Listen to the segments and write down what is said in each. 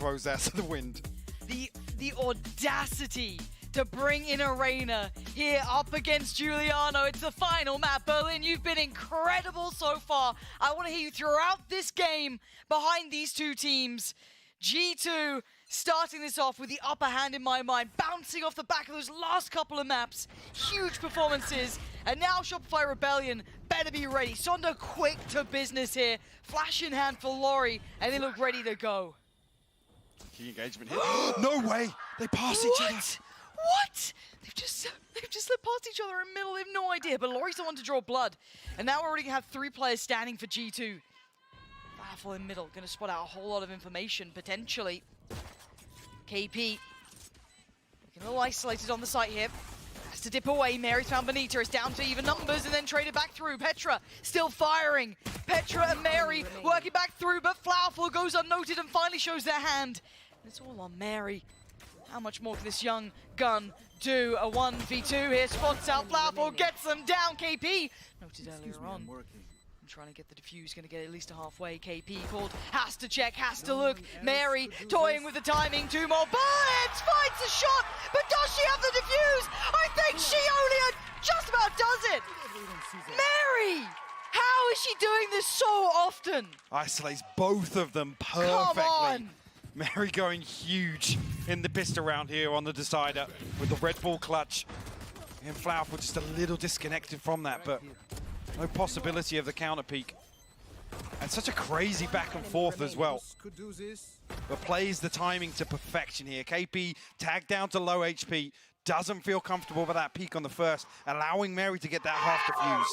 throws that to the wind. The audacity to bring in Arena here up against Giuliano. It's the final map. Berlin, you've been incredible so far. I want to hear you throughout this game behind these two teams. G2 starting this off with the upper hand in my mind, bouncing off the back of those last couple of maps. Huge performances. And now Shopify Rebellion better be ready. Sonda quick to business here. Flash in hand for Laurie, and they look ready to go. Key engagement here. No way! They pass each other. What? They've just slipped past each other in the middle. They have no idea. But Laurie's the one to draw blood. And now we already have 3 players standing for G2. Powerful in middle. Going to spot out a whole lot of information, potentially. KP. Looking a little isolated on the site here. Has to dip away. Mary's found Benita. It's down to even numbers and then traded back through. Petra still firing. Petra and Mary working back through, but Flowerful goes unnoted and finally shows their hand. And it's all on Mary. How much more can this young gun do? A 1v2 here, spots out Flowerful, gets them down. KP noted earlier on. I'm trying to get the defuse, going to get at least a halfway. KP called, has to check, has to look. Mary toying with the timing, 2 more bullets, finds the shot, but does she have the defuse? I think she only just about does it. Mary, how is she doing this so often? Isolates both of them perfectly. Come on. Mary going huge in the pistol round here on the decider with the Red Bull clutch. And Flowerful just a little disconnected from that, but no possibility of the counter peak. And such a crazy back and forth as well. But plays the timing to perfection here. KP tagged down to low HP, doesn't feel comfortable with that peak on the first, allowing Mary to get that half defuse.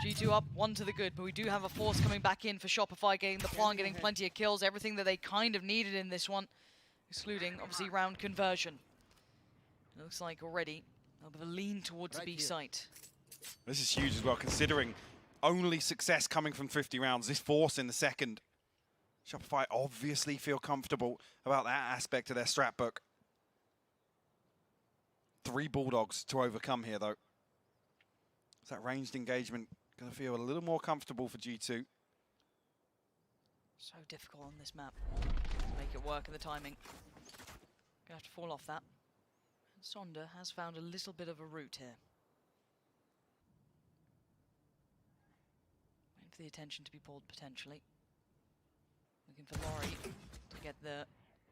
G2 up, 1 to the good, but we do have a force coming back in for Shopify, getting the plant, getting plenty of kills, everything that they kind of needed in this one, excluding, obviously, round conversion. It looks like already a little bit of a lean towards the B site. This is huge as well, considering only success coming from 50 rounds. This force in the second. Shopify obviously feel comfortable about that aspect of their strat book. 3 Bulldogs to overcome here, though. Is that ranged engagement going to feel a little more comfortable for G2? So difficult on this map to make it work in the timing. Going to have to fall off that. Sonda has found a little bit of a route here. Waiting for the attention to be pulled, potentially. Looking for Laurie to get the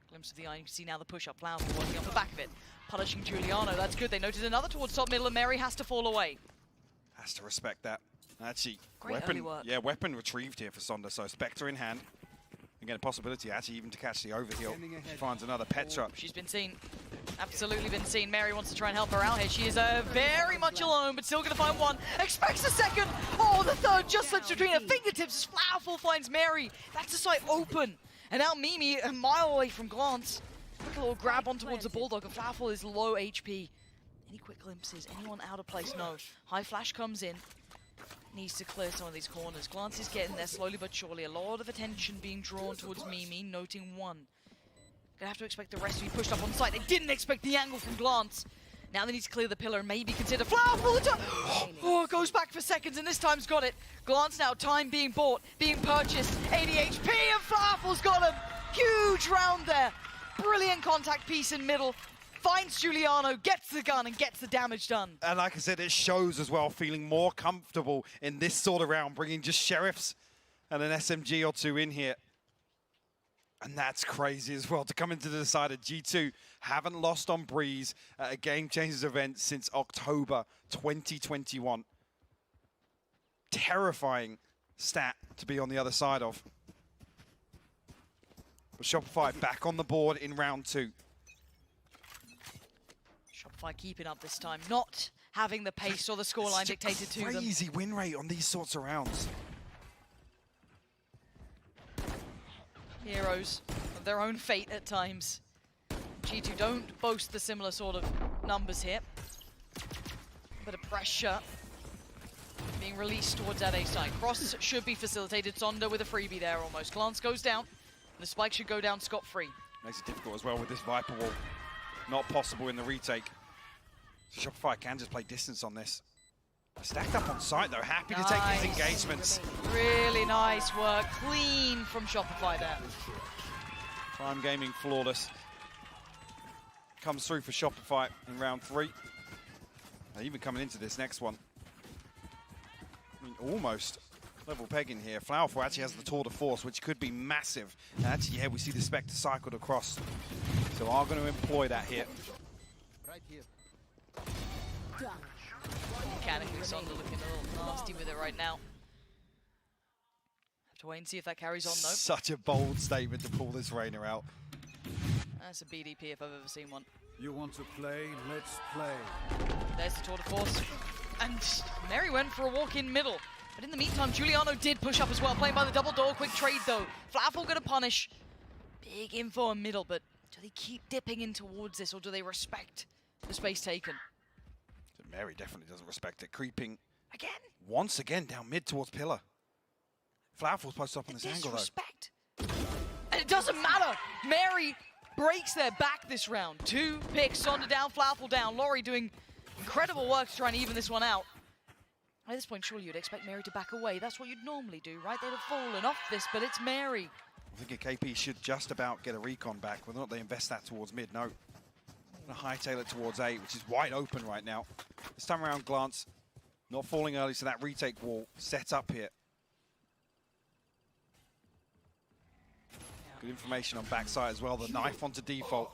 glimpse of the eye. You can see now the push-up. Flowerful working off the back of it. Punishing Giuliano. That's good. They noted another towards top middle, and Mary has to fall away. Has to respect that. Actually, great early work. Yeah, weapon retrieved here for Sonda. So Spectre in hand. Again, a possibility actually even to catch the overheal. She finds another Petra. She's been seen. Absolutely been seen. Mary wants to try and help her out here. She is very much alone, but still going to find one. Expects a second. Oh, the third just slips between her fingertips as Flowerful finds Mary. That's the site open. And now Mimi, a mile away from Glance. Quick little grab on towards the Bulldog, and Flowerful is low HP. Any quick glimpses? Anyone out of place? No. High flash comes in. Needs to clear some of these corners. Glance is getting there slowly but surely. A lot of attention being drawn towards Mimi, noting 1. Gonna have to expect the rest to be pushed up on site. They didn't expect the angle from Glance. Now they need to clear the pillar and maybe consider Flowerful. Oh, it goes back for seconds and this time's got it. Glance now, time being bought, being purchased. 80 HP and Flowerful's got him. Huge round there. Brilliant contact piece in middle. Finds Giuliano, gets the gun and gets the damage done. And like I said, it shows as well, feeling more comfortable in this sort of round, bringing just sheriffs and an SMG or 2 in here. And that's crazy as well, to come into the decider. G2 haven't lost on Breeze at a Game Changers event since October 2021. Terrifying stat to be on the other side of. But Shopify back on the board in round 2. Shopify keeping up this time, not having the pace or the scoreline dictated to them. Crazy win rate on these sorts of rounds. Heroes of their own fate at times. G2 don't boast the similar sort of numbers here. Bit of pressure being released towards that A side. Cross should be facilitated. Sonda with a freebie there almost. Glance goes down. The spike should go down scot-free. Makes it difficult as well with this Viper wall. Not possible in the retake. So Shopify can just play distance on this. Stacked up on site though, happy to take these engagements. Really nice work, clean from Shopify there. Prime Gaming flawless. Comes through for Shopify in round 3. Even coming into this next one. I mean, almost level pegging here. Flowerful actually has the tour de force, which could be massive. And actually, yeah, we see the Spectre cycled across. So are going to employ that here. Right here. Mechanically, Sonda looking a little nasty with it right now. Have to wait and see if that carries on, though. Such a bold statement to pull this Rainer out. That's a BDP if I've ever seen one. You want to play? Let's play. There's the tour de force. And Mary went for a walk in middle. But in the meantime, Giuliano did push up as well, playing by the double door. Quick trade, though. Flowerful going to punish. Big info in middle, but do they keep dipping in towards this, or do they respect the space taken? Mary definitely doesn't respect it. Creeping Again? once again down mid towards pillar. Flowerful's posted up on this angle, though. Disrespect. And it doesn't matter. Mary breaks their back this round. 2 picks, Sonda down, Flowerful down. Laurie doing incredible work to try and even this one out. At this point, surely you'd expect Mary to back away. That's what you'd normally do, right? They'd have fallen off this, but it's Mary. I think a KP should just about get a recon back, whether or not they invest that towards mid. No. Gonna hightail it towards A, which is wide open right now. This time around, Glance not falling early, so that retake wall set up here. Good information on backside as well. The knife onto default.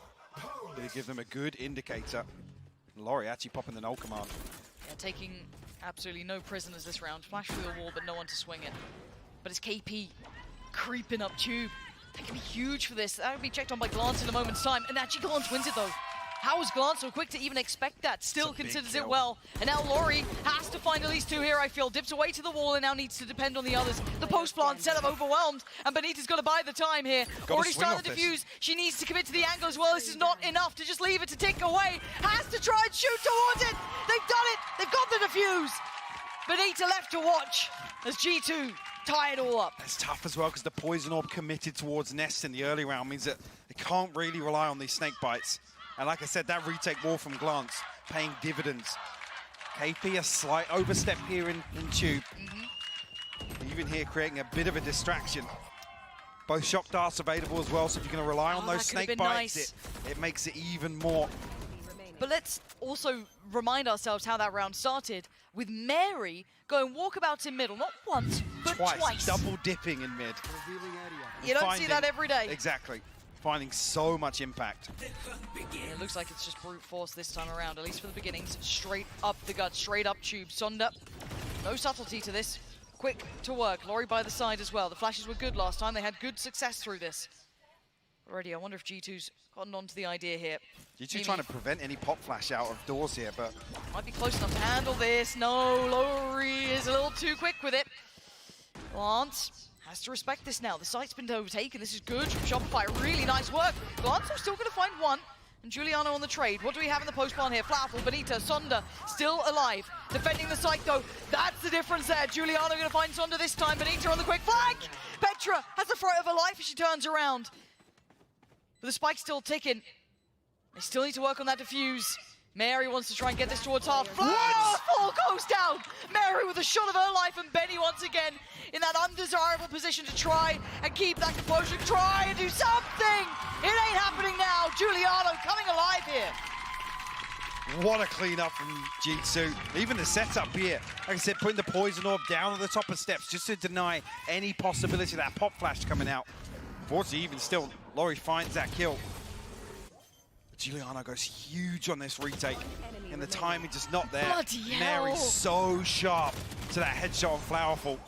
They give them a good indicator. Laurie actually popping the null command. Yeah, taking absolutely no prisoners this round. Flash through the wall, but no one to swing it. But it's KP creeping up tube. That can be huge for this. That would be checked on by Glance in a moment's time. And actually Glance wins it though. How was Glance so quick to even expect that? Still considers it well. And now Laurie has to find at least 2 here, I feel. Dips away to the wall and now needs to depend on the others. The post plant setup overwhelmed, and Benita's got to buy the time here. Already started the defuse. She needs to commit to the angle as well. This is not enough to just leave it to tick away. Has to try and shoot towards it. They've done it. They've got the defuse. Benita left to watch as G2 tie it all up. It's tough as well because the poison orb committed towards Nest in the early round means that they can't really rely on these snake bites. And like I said, that retake wall from Glance paying dividends. KP a slight overstep here in tube. Even here creating a bit of a distraction. Both shock darts available as well, so if you're going to rely on those snake bites, nice. it makes it even more. But let's also remind ourselves how that round started with Mary going walkabouts in middle, not once, but twice. Double dipping in mid. You don't see that every day. Exactly. Finding so much impact. It looks like it's just brute force this time around, at least for the beginnings. Straight up the gut, straight up tube. Sonda, no subtlety to this. Quick to work. Laurie by the side as well. The flashes were good last time. They had good success through this. Already, I wonder if G2's gotten onto the idea here. G2 trying to prevent any pop flash out of doors here, but... Might be close enough to handle this. No, Laurie is a little too quick with it. Glance has to respect this now. The site's been overtaken. This is good from Shopify. Really nice work. Glance are still going to find one. And Giuliano on the trade. What do we have in the post plan here? Flowerful, Benita, Sonda still alive. Defending the site though. That's the difference there. Giuliano going to find Sonda this time. Benita on the quick flank. Petra has the fright of her life as she turns around. But the spike's still ticking. They still need to work on that defuse. Mary wants to try and get this towards half. Full goes down. Mary with a shot of her life, and Benny once again in that undesirable position to try and keep that composure. Try and do something. It ain't happening now. Giuliano coming alive here. What a clean up from G2. Even the setup here. Like I said, putting the poison orb down on the top of steps just to deny any possibility of that pop flash coming out. Unfortunately, even still, Laurie finds that kill. Giuliano goes huge on this retake, and the timing just not there. Bloody hell. Mary's so sharp to that headshot on Flowerful.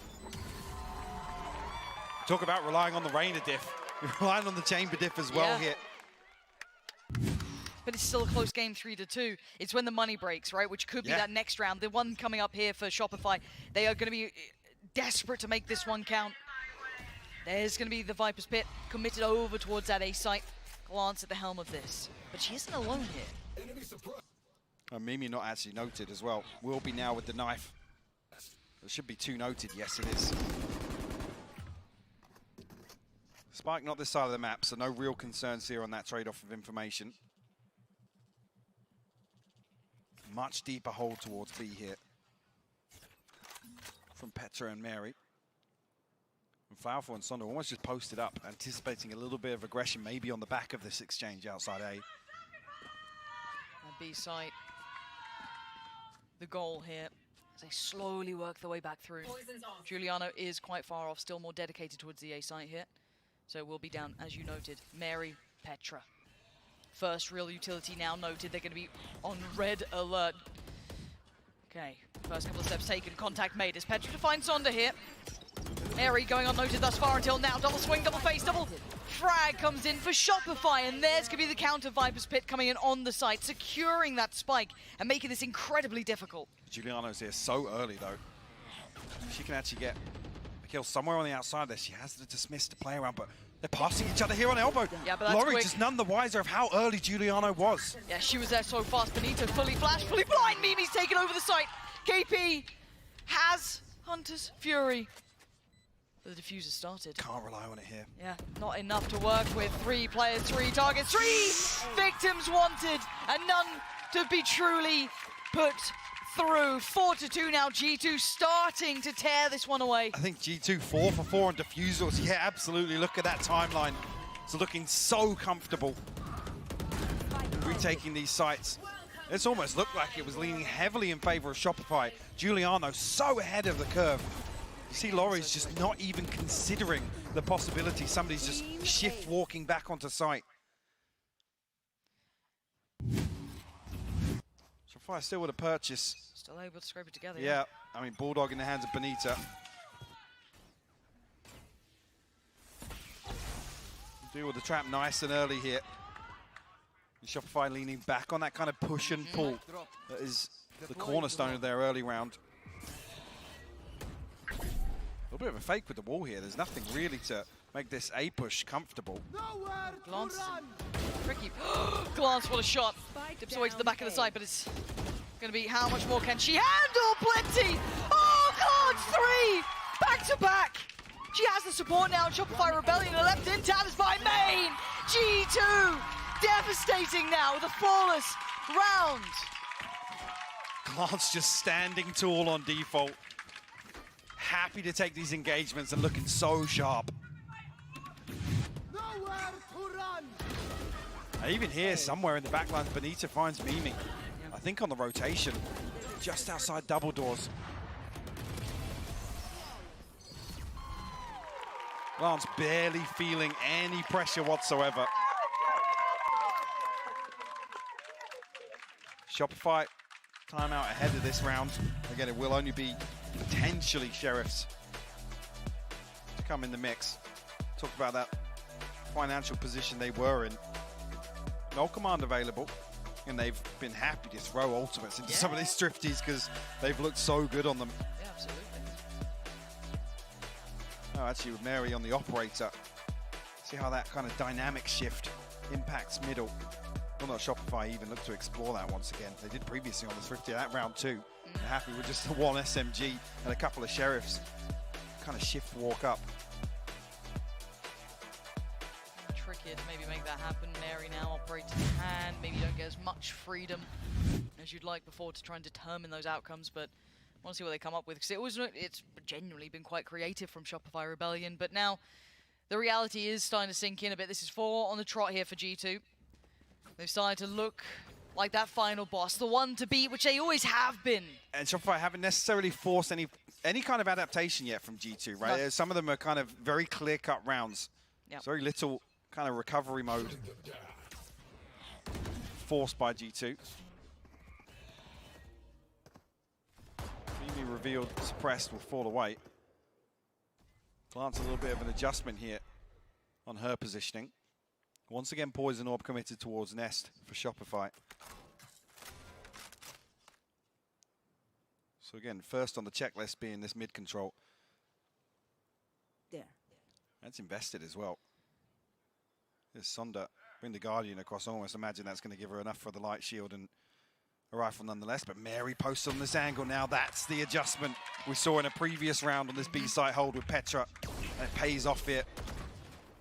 Talk about relying on the Rainer diff. You're relying on the chamber diff as well here. But it's still a close game, 3-2. It's when the money breaks, right? Which could be that next round. The one coming up here for Shopify. They are going to be desperate to make this one count. There's going to be the Viper's Pit committed over towards that A site. Glance at the helm of this. But she isn't alone here. Mimi not actually noted as well. Will be now with the knife. There should be 2 noted. Yes, it is. Spike not this side of the map, so no real concerns here on that trade-off of information. Much deeper hold towards B here. from Petra and Mary. And Flowerful and Sonda almost just posted up, anticipating a little bit of aggression, maybe on the back of this exchange outside A. And B site, the goal here, as they slowly work their way back through. Giuliano is quite far off, still more dedicated towards the A site here. So we'll be down, as you noted, Mary, Petra. First real utility now noted. They're going to be on red alert. Okay, first couple of steps taken, contact made as Petra to find Sonda here. Mary going unnoted thus far until now. Double swing, double face, double frag comes in for Shopify, and there's going to be the counter. Viper's Pit coming in on the site, securing that spike and making this incredibly difficult. Giuliano's here so early, though. She can actually get a kill somewhere on the outside there. She has to dismiss the play around, but they're passing each other here on elbow. Yeah, but that's Laurie quick. just none the wiser of how early Giuliano was. Yeah, she was there so fast. Benito fully flashed, fully blind. Mimi's taken over the site. KP has Hunter's Fury. The diffuser started. Can't rely on it here. Yeah, not enough to work with. 3 players, 3 targets, 3 victims wanted, and none to be truly put through. 4-2 now. G2 starting to tear this one away. I think G2 4 for 4 on defusals. Yeah, absolutely. Look at that timeline. It's looking so comfortable. Retaking these sites. It's almost looked like it was leaning heavily in favor of Shopify. Giuliano so ahead of the curve. You see Laurie's just not even considering the possibility somebody's just shift walking back onto site. Shopify still with a purchase. Still able to scrape it together. Yeah, I mean, Bulldog in the hands of Benita. Deal with the trap nice and early here. And Shopify leaning back on that kind of push and pull that is the cornerstone of their early round. A little bit of a fake with the wall here. There's nothing really to make this A push comfortable. Glance. Tricky. Glance, what a shot. Dips away to the back of the site, but it's going to be how much more can she handle? Plenty. Oh, Glance 3. Back to back. She has the support now. Shopify Rebellion are left in. Tatters by Main. G2 devastating now with a flawless round. Glance just standing tall on default. Happy to take these engagements and looking so sharp. And even here, somewhere in the backlines, Benita finds Mimi. I think on the rotation, just outside double doors. Glance barely feeling any pressure whatsoever. Shopify timeout ahead of this round. Again, it will only be potentially Sheriffs to come in the mix. Talk about that financial position they were in. No command available, and they've been happy to throw ultimates into some of these drifties because they've looked so good on them. Yeah, absolutely. Oh, actually with Mary on the operator. See how that kind of dynamic shift impacts middle. Well, not Shopify even look to explore that once again. They did previously on the Thrifty that round 2. They're happy with just the 1 SMG and a couple of Sheriffs. Kind of shift walk up. Tricky to maybe make that happen. Mary now operates in hand. Maybe you don't get as much freedom as you'd like before to try and determine those outcomes, but I want to see what they come up with, because it's genuinely been quite creative from Shopify Rebellion, but now the reality is starting to sink in a bit. This is 4 on the trot here for G2. They've started to look like that final boss, the one to beat, which they always have been. And Shopify haven't necessarily forced any kind of adaptation yet from G2, right? No. Some of them are kind of very clear-cut rounds. Yep. Very little kind of recovery mode forced by G2. Mimi revealed, suppressed, will fall away. Glance a little bit of an adjustment here on her positioning. Once again, Poison Orb committed towards Nest for Shopify. So again, first on the checklist being this mid control. There. That's invested as well. There's Sonda, bring the Guardian across. I almost imagine that's going to give her enough for the light shield and a rifle nonetheless. But Mary posts on this angle now. That's the adjustment we saw in a previous round on this B-site hold with Petra. And it pays off here.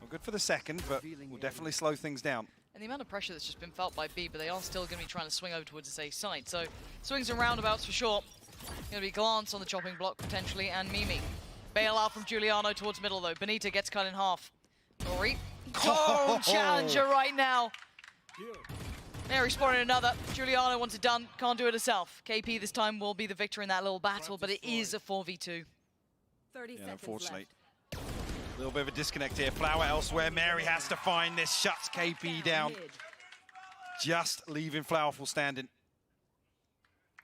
Well, good for the second, but will definitely slow things down. And the amount of pressure that's just been felt by B, but they are still going to be trying to swing over towards the A side. So swings and roundabouts for sure. Gonna be Glance on the chopping block, potentially, and Mimi. Bailout from Giuliano towards middle, though. Benita gets cut in half. Lori. Oh, challenger right now. Mary spotted another. Giuliano wants it done. Can't do it herself. KP this time will be the victor in that little battle, but it is a 4v2. 30 Yeah, seconds unfortunately. left. A little bit of a disconnect here. Flower elsewhere. Mary has to find this. Shuts KP down. Mid. Just leaving Flowerful standing.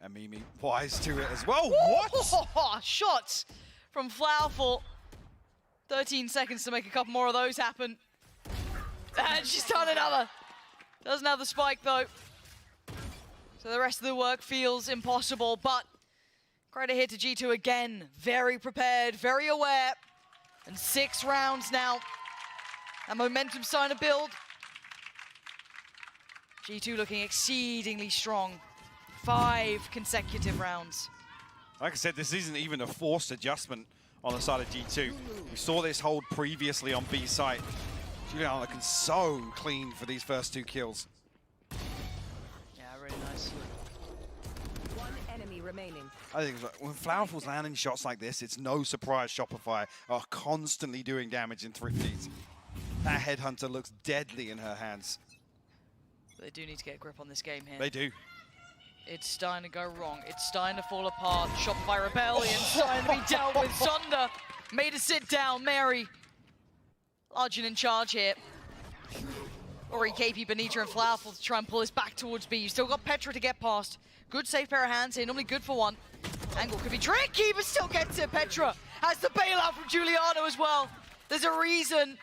And Mimi wise to it as well. What? Shots from Flowerful. 13 seconds to make a couple more of those happen. And she's done another. Doesn't have the spike though. So the rest of the work feels impossible, but credit here to G2 again. Very prepared, very aware. And 6 rounds now. That momentum's starting to build. G2 looking exceedingly strong. 5 consecutive rounds. Like I said, this isn't even a forced adjustment on the side of G2. We saw this hold previously on B site. Giuliano looking so clean for these first 2 kills. Yeah, really nice. One enemy remaining. I think when Flowerful's landing shots like this, it's no surprise Shopify are constantly doing damage in Thrifties. That Headhunter looks deadly in her hands. They do need to get a grip on this game here. They do. It's starting to go wrong. It's starting to fall apart. Shopify Rebellion starting to be dealt with. Sunder made a sit down. Mary, large and in charge here. Ori, KP, Benita, and Flowerful to try and pull this back towards B. You've still got Petra to get past. Good safe pair of hands here. Normally good for one. Angle could be tricky, but still gets it. Petra has the bailout from Giuliano as well. There's a reason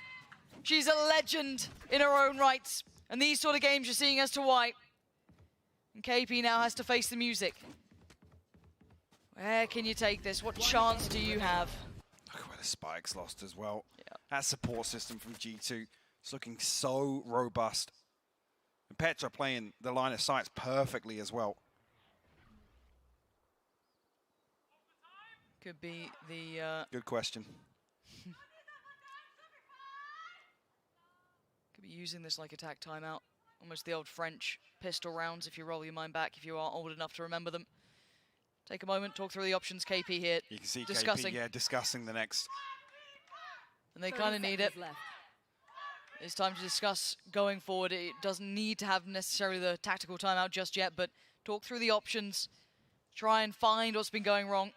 she's a legend in her own rights. And these sort of games you're seeing as to why. And KP now has to face the music. Where can you take this? What chance do you have? Look where the spike's lost as well. Yeah. That support system from G2 is looking so robust. And Petra playing the line of sights perfectly as well. Could be the... Good question. Could be using this like attack timeout. Almost the old French pistol rounds if you roll your mind back, if you are old enough to remember them. Take a moment, talk through the options. KP here, You can see discussing. KP, yeah, discussing the next. And they kind of need it. Left. It's time to discuss going forward. It doesn't need to have necessarily the tactical timeout just yet, but talk through the options. Try and find what's been going wrong.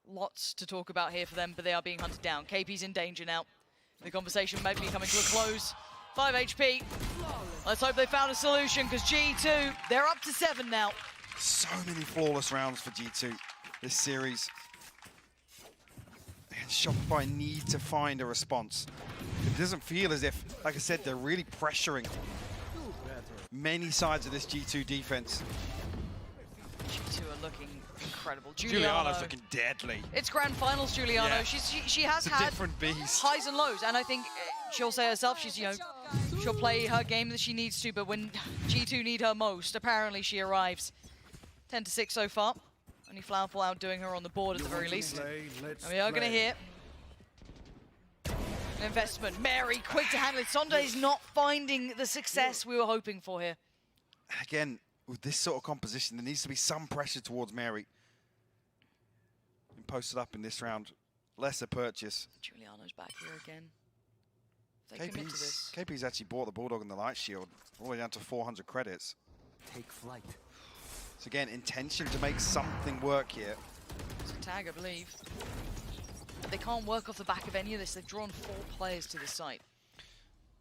Lots to talk about here for them, but they are being hunted down. KP's in danger now. The conversation may be coming to a close. 5 HP. Let's hope they found a solution, because G2, they're up to 7 now. So many flawless rounds for G2 this series. And Shopify need to find a response. It doesn't feel as if, like I said, they're really pressuring many sides of this G2 defense. G2 are looking incredible. Giuliano's looking deadly. It's grand finals, Giuliano. Yeah. She has It's a had different beast. highs and lows, and I think she'll say herself, she'll play her game that she needs to, but when G2 need her most, apparently she arrives. 10-6 so far. Only Flowerful outdoing her on the board at the very least. And we are going to hear an investment. Mary, quick to handle it. Sonda is not finding the success we were hoping for here. Again, with this sort of composition, there needs to be some pressure towards Mary. And posted up in this round. Lesser purchase. Giuliano's back here again. They commit to this. KP's actually bought the Bulldog and the Light Shield all the way down to 400 credits. Take flight. So again, intention to make something work here. It's a tag, I believe. But they can't work off the back of any of this. They've drawn 4 players to this site.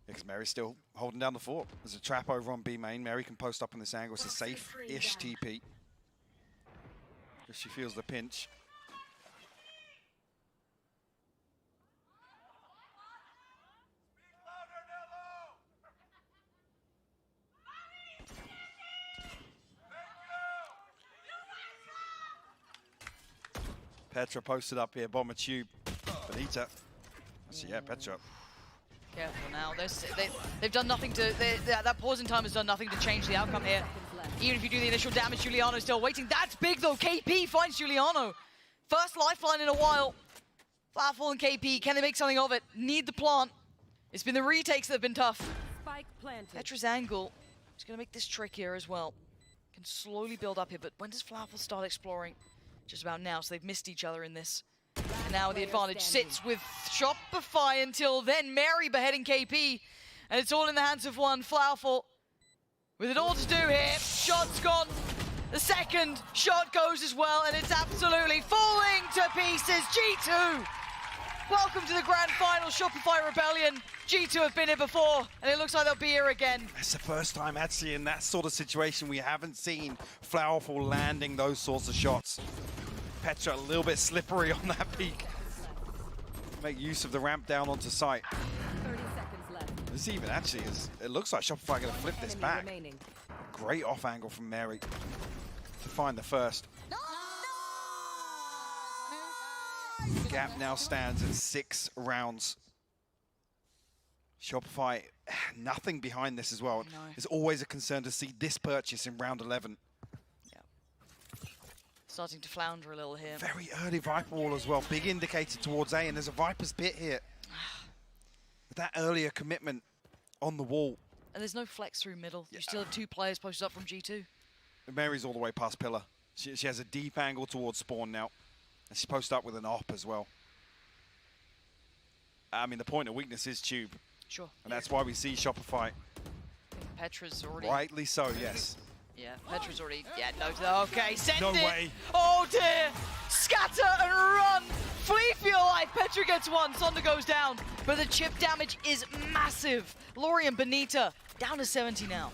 Because Mary's still holding down the fort. There's a trap over on B main. Mary can post up in this angle. It's a safe-ish TP. If she feels the pinch. Petra posted up here, bomber tube. Benita. Actually, yeah, Petra. Careful now. They've done nothing to... that pause in time has done nothing to change the outcome here. Even if you do the initial damage, Giuliano's still waiting. That's big, though. KP finds Giuliano. First lifeline in a while. Flowerful and KP, can they make something of it? Need the plant. It's been the retakes that have been tough. Spike planted. Petra's angle is going to make this trickier as well. Can slowly build up here, but when does Flowerful start exploring? just about now, so they've missed each other in this. And now the advantage sits with Shopify until then. Mary beheading KP, and it's all in the hands of one. Flowerful with it all to do here. Shot's gone. The second shot goes as well, and it's absolutely falling to pieces. G2, welcome to the grand final, Shopify Rebellion. G2 have been here before, and it looks like they'll be here again. It's the first time actually in that sort of situation we haven't seen Flowerful landing those sorts of shots. Petra a little bit slippery on that peak. Make use of the ramp down onto site. 30 seconds left. This even actually is, it looks like Shopify going to flip this back. Remaining. Great off angle from Mary to find the first. Gap now stands at 6 rounds. Shopify, nothing behind this as well. No. It's always a concern to see this purchase in round 11. Yeah. Starting to flounder a little here. Very early Viper wall as well. Big indicator towards A, and there's a Viper's pit here. With that earlier commitment on the wall. And there's no flex through middle. You still have 2 players posted up from G2. Mary's all the way past pillar. She has a deep angle towards spawn now. And she's posted up with an op as well. I mean, the point of weakness is tube. Sure. And that's why we see Shopify. Petra's already... Rightly so, yes. Yeah, Petra's already... Yeah, no... Okay, send No it! way. Oh dear! Scatter and run! Flee for your life! Petra gets one, Sonda goes down. But the chip damage is massive. Lori and Benita down to 70 now.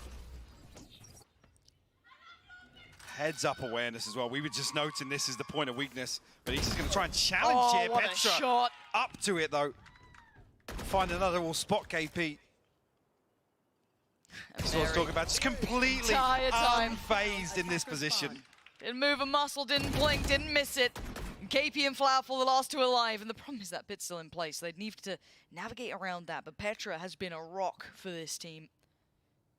Heads up awareness as well. We were just noting this is the point of weakness. But he's just going to try and challenge here. What Petra a shot! up to it though. Find another will spot KP. That's what I was talking about. Just completely unfazed in this position. Didn't move a muscle, didn't blink, didn't miss it. And KP and Flowerful, the last 2 alive. And the problem is that bit's still in place. So they'd need to navigate around that. But Petra has been a rock for this team.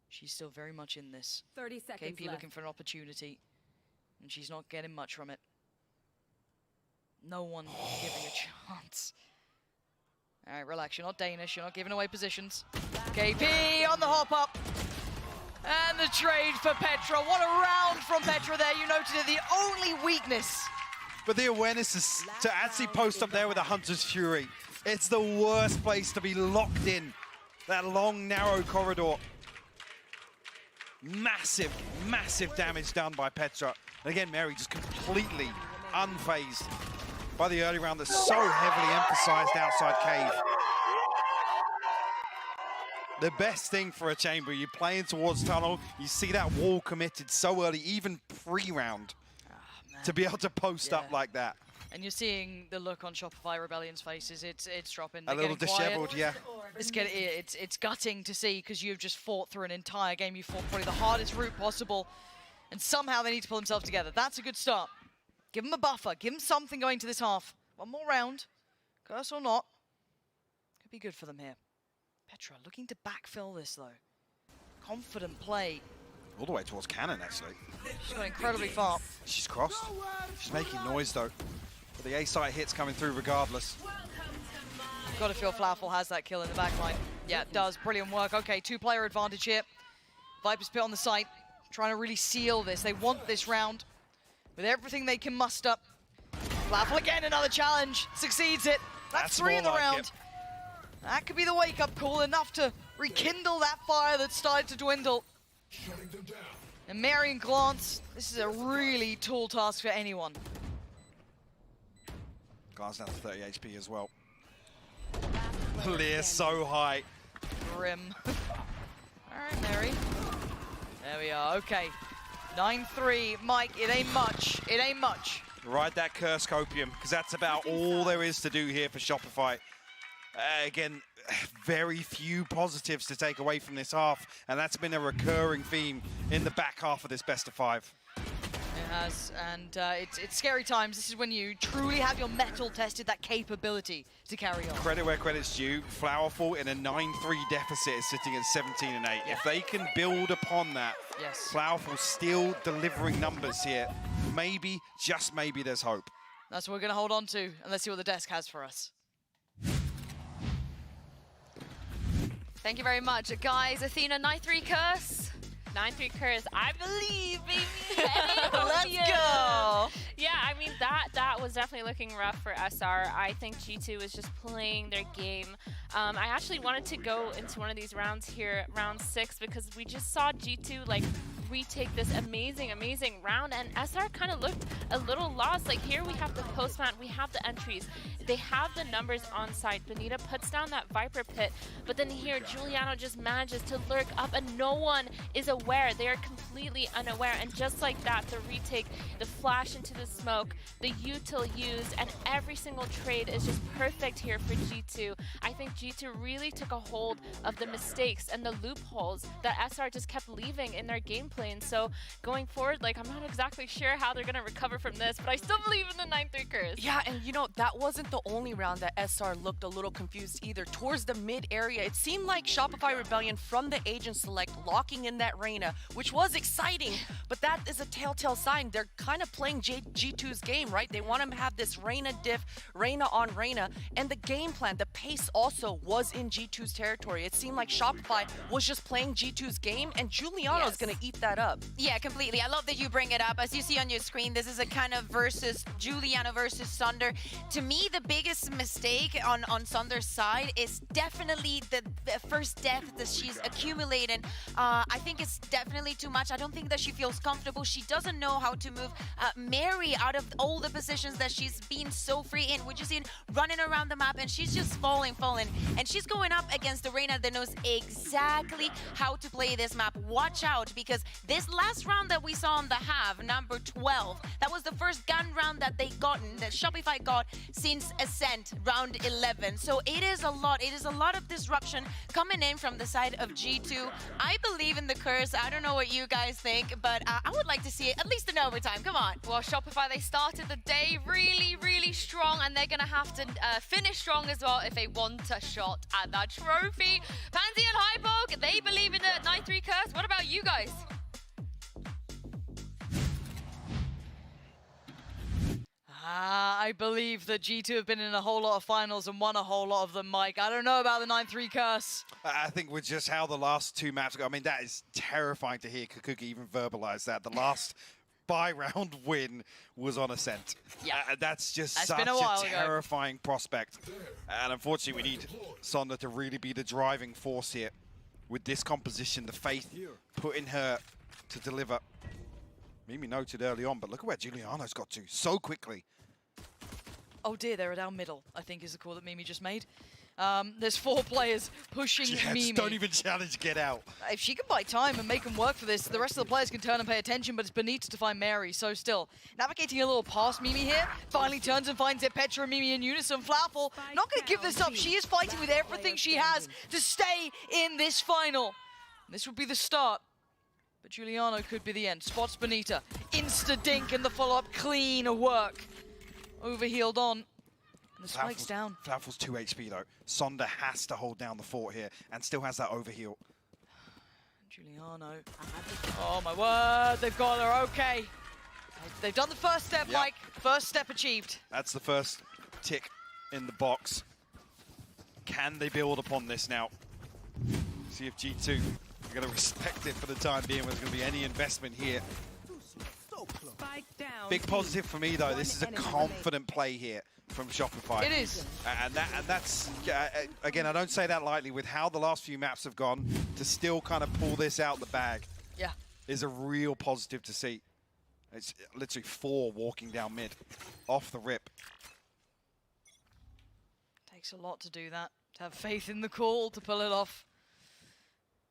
She's still very much in this. 30 seconds KP left. looking for an opportunity. And she's not getting much from it. No one giving a chance. All right, relax. You're not Danish. You're not giving away positions. KP on the hop up. And the trade for Petra. What a round from Petra there. You noted it, the only weakness. But the awareness is to actually post up there with a Hunter's Fury. It's the worst place to be locked in. That long, narrow corridor. Massive, massive damage done by Petra. And again, Mary just completely unfazed by the early round that's so heavily emphasized outside cave. The best thing for a chamber, you're playing towards tunnel, you see that wall committed so early, even pre-round, to be able to post up like that. And you're seeing the look on Shopify Rebellion's faces. It's dropping. A little disheveled, yeah. It's gutting to see because you've just fought through an entire game. You fought probably the hardest route possible, and somehow they need to pull themselves together. That's a good start. Give them a buffer. Give them something going to this half. One more round, curse or not, could be good for them here. Petra looking to backfill this though. Confident play. All the way towards cannon, actually. She's gone incredibly far. She's crossed. She's making noise though. But the A site hits coming through regardless. Got to feel Flowerful has that kill in the backline. Yeah, it does. Brilliant work. Okay, 2-player advantage here. Viper's pit on the site, trying to really seal this. They want this round with everything they can muster. Flowerful again, another challenge. Succeeds it. That's 3 in the round. That could be the wake-up call, enough to rekindle that fire that started to dwindle. And Mary and Glance, this is a really tall task for anyone. Glance down to 30 HP as well. Lear so high. Grim. All right, Mary. There we are. Okay. 9-3. Mike, it ain't much. It ain't much. Ride that curse copium, because that's about all there is to do here for Shopify. Again, very few positives to take away from this half, and that's been a recurring theme in the back half of this best of 5. It has, and it's scary times. This is when you truly have your mettle tested, that capability to carry on. Credit where credit's due. Flowerful in a 9-3 deficit is sitting at 17-8. Yeah. If they can build upon that, Yes. Flowerful still delivering numbers here. Maybe, just maybe, there's hope. That's what we're going to hold on to, and let's see what the desk has for us. Thank you very much. Guys, Athena, 9-3 curse. 9-3 curse. I believe, baby. Let's go. Yeah, I mean, that was definitely looking rough for SR. I think G2 was just playing their game. I actually wanted to go into one of these rounds here, round 6, because we just saw G2 like retake this amazing round, and SR kind of looked a little lost. Like here we have the postman, we have the entries, they have the numbers on site. Benita puts down that Viper pit, but then here Giuliano just manages to lurk up and no one is aware. They are completely unaware, and just like that, the retake, the flash into the smoke, the util used, and every single trade is just perfect here for G2. I think G2 really took a hold of the mistakes and the loopholes that SR just kept leaving in their gameplay. And so going forward, like, I'm not exactly sure how they're gonna recover from this, but I still believe in the 9-3 curse. Yeah, and you know, that wasn't the only round that SR looked a little confused either. Towards the mid area, it seemed like Shopify Rebellion from the agent select locking in that Reyna, which was exciting, but that is a telltale sign. They're kind of playing G2's game, right? They want to have this Reyna diff, Reyna on Reyna, and the game plan, the pace also was in G2's territory. It seemed like Shopify was just playing G2's game, and Giuliano's gonna eat that up. Yeah, completely. I love that you bring it up. As you see on your screen, this is a kind of versus Giuliano versus Sunder. To me, the biggest mistake on Sunder's side is definitely the first death that she's accumulating. I think it's definitely too much. I don't think that she feels comfortable. She doesn't know how to move Mary out of all the positions that she's been so free in. We're just seeing running around the map, and she's just falling. And she's going up against the Reyna that knows exactly how to play this map. Watch out, because this last round that we saw on the half, number 12, that was the first gun round that they gotten, that Shopify got since Ascent, round 11. So it is a lot. It is a lot of disruption coming in from the side of G2. I believe in the curse. I don't know what you guys think, but I would like to see it at least in overtime. Come on. Well, Shopify, they started the day really strong, and they're gonna have to finish strong as well if they want a shot at that trophy. Pansy and Hypoke, they believe in the 9-3 curse. What about you guys? I believe that G2 have been in a whole lot of finals and won a whole lot of them, Mike. I don't know about the 9-3 curse. I think with just how the last two maps go, I mean, that is terrifying to hear Kakuki even verbalize that. The last by-round win was on Ascent. Yeah. That's just That's such been a while a ago. terrifying prospect. And unfortunately, we need Sonda to really be the driving force here with this composition, the faith put in her to deliver. Mimi noted early on, but look at where Giuliano's got to so quickly. Oh dear, they're down middle, I think is the call that Mimi just made. There's 4 players pushing Mimi. Don't even challenge, get out. If she can buy time and make them work for this, the rest of the players can turn and pay attention, but it's Benita to find Mary. So still, navigating a little past Mimi here, finally turns and finds it. Petra and Mimi in unison. Flowerful, not going to give this up. She is fighting with everything she has to stay in this final. This would be the start, but Giuliano could be the end. Spots Benita, insta-dink, and the follow-up clean work. Overhealed on. And the spike's down. Flowerful's 2 HP though. Sonda has to hold down the fort here and still has that overheal. Giuliano. Oh my word, they've got her, okay. They've done the first step, Yep. Mike. First step achieved. That's the first tick in the box. Can they build upon this now? See if G2 are going to respect it for the time being, whether there's going to be any investment here. Big positive for me though, this is a confident play here from Shopify. It is. And that's, again, I don't say that lightly, with how the last few maps have gone, to still kind of pull this out the bag is a real positive to see. It's literally 4 walking down mid, off the rip. Takes a lot to do that, to have faith in the call, to pull it off.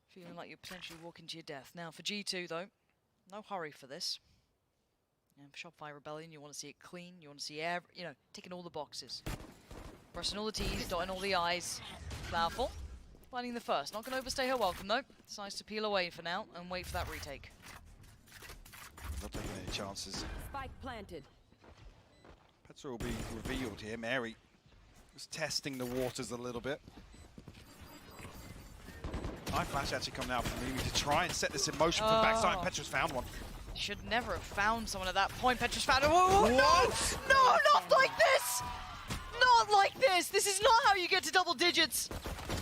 Feeling like you're potentially walking to your death. Now for G2 though, no hurry for this. And for Shopify Rebellion, you want to see it clean, you want to see ticking all the boxes. Pressing all the T's, dotting all the I's. Flowerful, finding the first. Not going to overstay her welcome though. Decides to peel away for now and wait for that retake. Not taking any chances. Spike planted. Petra will be revealed here. Mary was testing the waters a little bit. High flash actually coming out from Mimi to try and set this in motion from backside. Petra's found one. Should never have found someone at that point. Petra's found it. Whoa, no! No, not like this! Not like this! This is not how you get to double digits!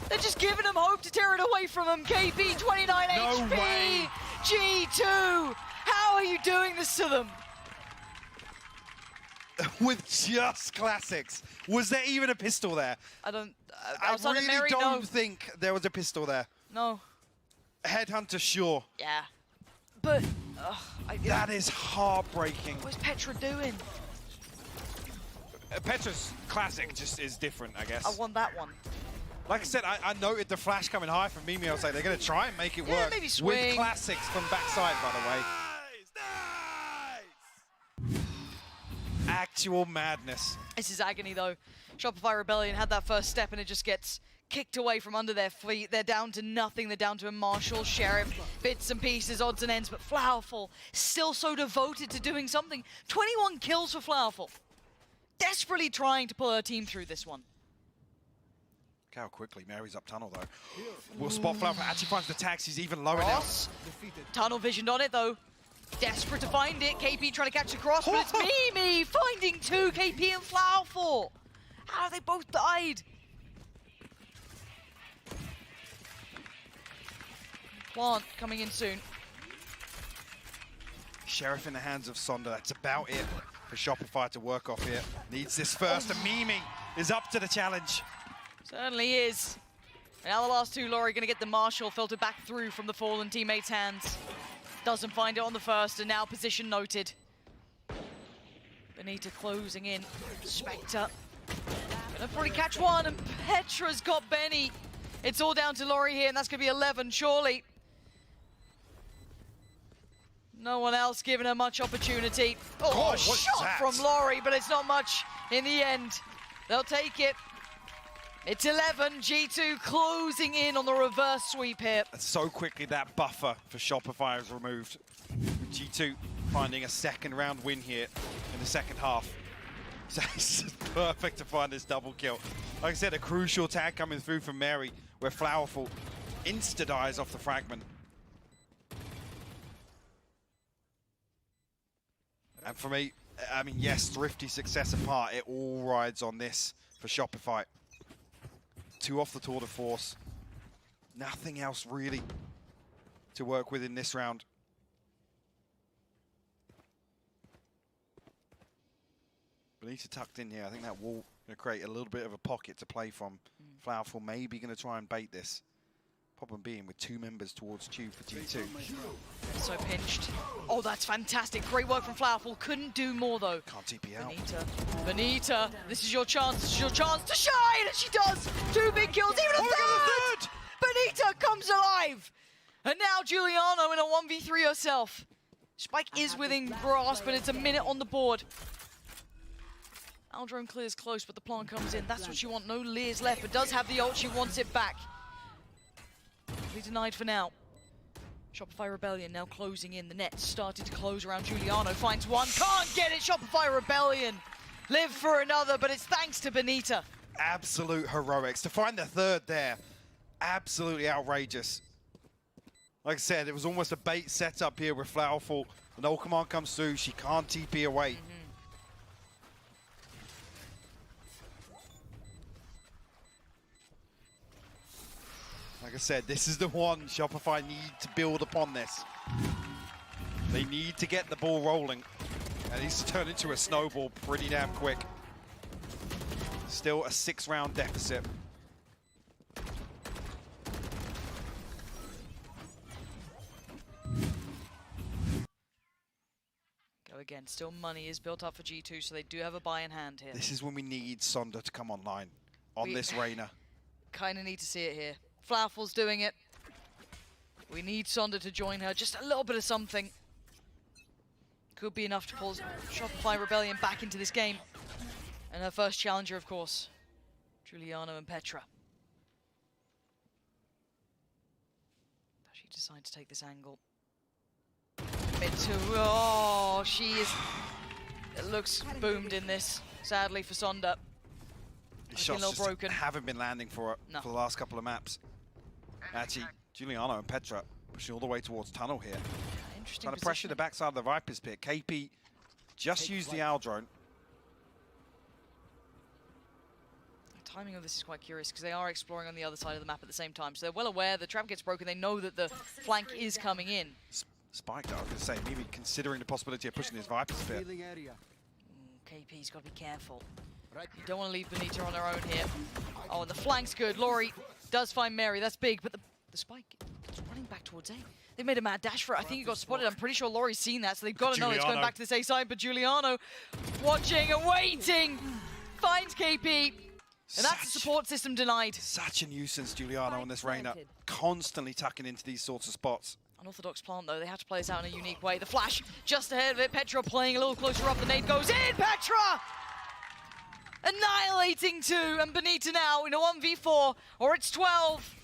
They're just giving them hope to tear it away from them. KP, 29 No HP. way. G2, how are you doing this to them? With just classics. Was there even a pistol there? I don't. I Outside of really Mary, don't no. think there was a pistol there. No. Headhunter, sure. Yeah. But That is heartbreaking. what's Petra doing? Petra's classic just is different, I guess. I want that one. Like I said, I noted the flash coming high from Mimi. I was like, they're going to try and make it Yeah, work. maybe swing. With classics from backside, by the way. Actual madness. This is agony, though. Shopify Rebellion had that first step, and it just gets kicked away from under their feet. They're down to nothing. They're down to a Marshall, Sheriff, bits and pieces, odds and ends. But Flowerful, still so devoted to doing something. 21 kills for Flowerful. Desperately trying to pull her team through this one. Look how quickly Mary's up tunnel, though. Will spot Flowerful. Actually finds the tags. He's even lower now. Cross. Tunnel visioned on it, though. Desperate to find it. KP trying to catch the cross, but it's Mimi finding two. KP and Flowerful. How have they both died? Plant coming in soon. Sheriff in the hands of Sonda. That's about it for Shopify to work off here. Needs this first, and Mimi is up to the challenge. Certainly is. And now the last two, Laurie going to get the Marshall filtered back through from the fallen teammate's hands. Doesn't find it on the first, and now position noted. Benita closing in. Spectre. Gonna probably catch one, and Petra's got Benny. It's all down to Laurie here, and that's gonna be 11, surely. No one else giving her much opportunity. Oh, God, a what's shot that? from Laurie, but it's not much in the end. They'll take it. It's 11, G2 closing in on the reverse sweep here. And so quickly that buffer for Shopify is removed. With G2 finding a second round win here in the second half. So it's perfect to find this double kill. Like I said, a crucial tag coming through from Mary, where Flowerful insta-dies off the fragment. And for me, I mean, yes, thrifty success apart, it all rides on this for Shopify. 2 off the tour de force. Nothing else really to work with in this round. Benita tucked in here. I think that wall going to create a little bit of a pocket to play from. Flowerful maybe going to try and bait this. Problem being with 2 members towards Tube for G2. So pinched. Oh, that's fantastic. Great work from Flowerful. Couldn't do more, though. Can't TP out. Benita, this is your chance. This is your chance to shine, and she does. 2 big kills, even a third. Benita comes alive. And now Giuliano in a 1v3 herself. Spike is within grasp, but it's a minute on the board. Aldrone clears close, but the plant comes in. That's what you want. No Lears left, but does have the ult. She wants it back. Be denied for now. Shopify Rebellion now closing in. The net started to close around Giuliano. Finds one. Can't get it. Shopify Rebellion. Live for another, but it's thanks to Benita. Absolute heroics. To find the third there, absolutely outrageous. Like I said, it was almost a bait setup here with Flowerful. The null command comes through. She can't TP away. Like I said, this is the one Shopify need to build upon this. They need to get the ball rolling. And it needs to turn into a snowball pretty damn quick. Still a 6-round deficit. Go again. Still money is built up for G2, so they do have a buy in hand here. This is when we need Sonda to come online on this Reyna. Kind of need to see it here. Flowerful's doing it. We need Sonda to join her. Just a little bit of something. Could be enough to pull Shopify Rebellion back into this game. And her first challenger, of course, Giuliano and Petra. She decided to take this angle. Mid to, oh, she is, it looks boomed in this, sadly for Sonda. These shots just broken. haven't been landing for her for the last couple of maps. Actually, Giuliano and Petra pushing all the way towards tunnel here. Interesting Trying to pressure the backside of the Viper's pit. KP just used the Aldrone. timing of this is quite curious because they are exploring on the other side of the map at the same time. So they're well aware the trap gets broken. They know that the flank is coming in. Spike, though, I was going to say, maybe considering the possibility of pushing his Viper Spear. Healing area. KP's got to be careful. You don't want to leave Benita on her own here. Oh, and the flank's good. Laurie does find Mary. That's big, but the Spike is running back towards A. They made a mad dash for it. I think he got spotted. I'm pretty sure Laurie's seen that, so they've got to know it's going back to this A side. But Giuliano, watching and waiting, finds KP. And that's the support system denied. Such a nuisance, Giuliano, on this Reyna. Constantly tucking into these sorts of spots. Unorthodox plant, though. They have to play this out in a unique way. The flash just ahead of it. Petra playing a little closer up. The nade goes in. Petra! Annihilating 2. And Benita now in a 1v4, or it's 12.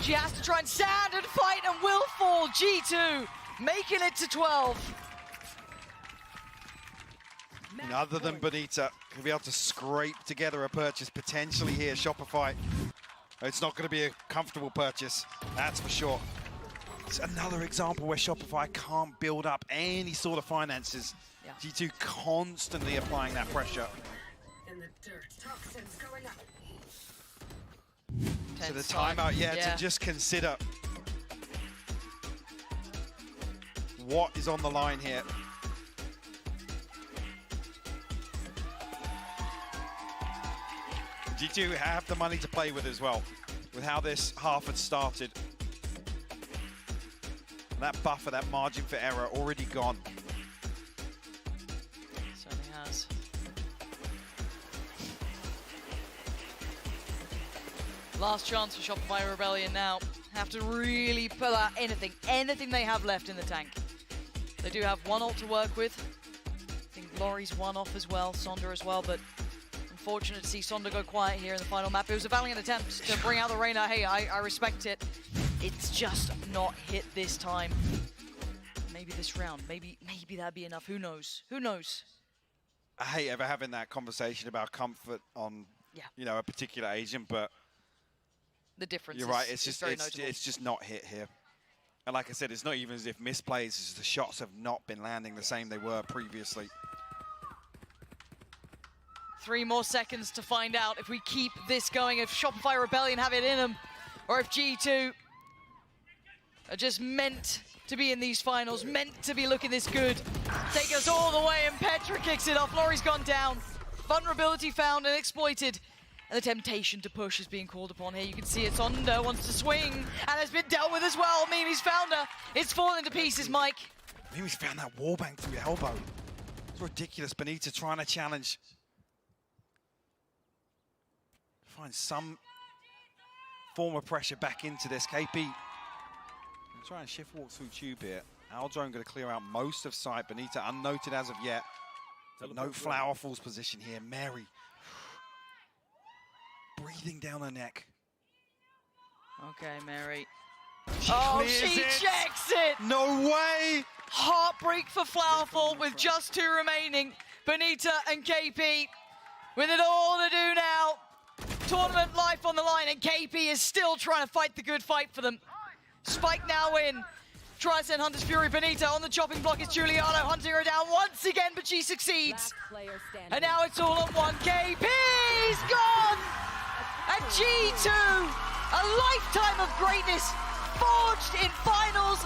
She has to try and stand and fight and will fall. G2 making it to 12. And other than Benita, could be able to scrape together a purchase potentially here. Shopify. It's not going to be a comfortable purchase, that's for sure. It's another example where Shopify can't build up any sort of finances. Yeah. G2 constantly applying that pressure. So the timeout, to just consider what is on the line here. G2 have the money to play with as well, with how this half had started. And that buffer, that margin for error, already gone. Certainly has. Last chance for Shopify Rebellion now. Have to really pull out anything they have left in the tank. They do have one ult to work with. I think Laurie's one off as well, Sonder as well, but unfortunate to see Sonder go quiet here in the final map. It was a valiant attempt to bring out the Reyna. Hey, I respect it. It's just not hit this time. Maybe this round, maybe that'd be enough. Who knows? Who knows? I hate ever having that conversation about comfort on, you know, a particular agent, but the difference. You're right. It's just not hit here. And like I said, it's not even as if misplays. It's just the shots have not been landing the same they were previously. 3 more seconds to find out if we keep this going, if Shopify Rebellion have it in them, or if G2 are just meant to be in these finals, meant to be looking this good. Take us all the way, and Petra kicks it off. Laurie's gone down. Vulnerability found and exploited. And the temptation to push is being called upon here. You can see it. Sonder wants to swing, and has been dealt with as well. Mimi's found her. It's fallen to pieces, Mike. Mimi's found that wallbang through the elbow. It's ridiculous. Benita trying to challenge. Find some form of pressure back into this. KP try and shift walk through tube here. Aldrone going to clear out most of sight. Benita unnoted as of yet. But no Flower Falls position here. Mary breathing down her neck. Okay, Mary. She checks it! No way! Heartbreak for Flowerfall with just 2 remaining. Benita and KP with it all to do now. Tournament life on the line, and KP is still trying to fight the good fight for them. Spike now in. Tries to send Hunter's Fury. Benita on the chopping block. It's Giuliano hunting her down once again, but she succeeds. And now it's all on one. KP's gone! And G2, a lifetime of greatness forged in finals.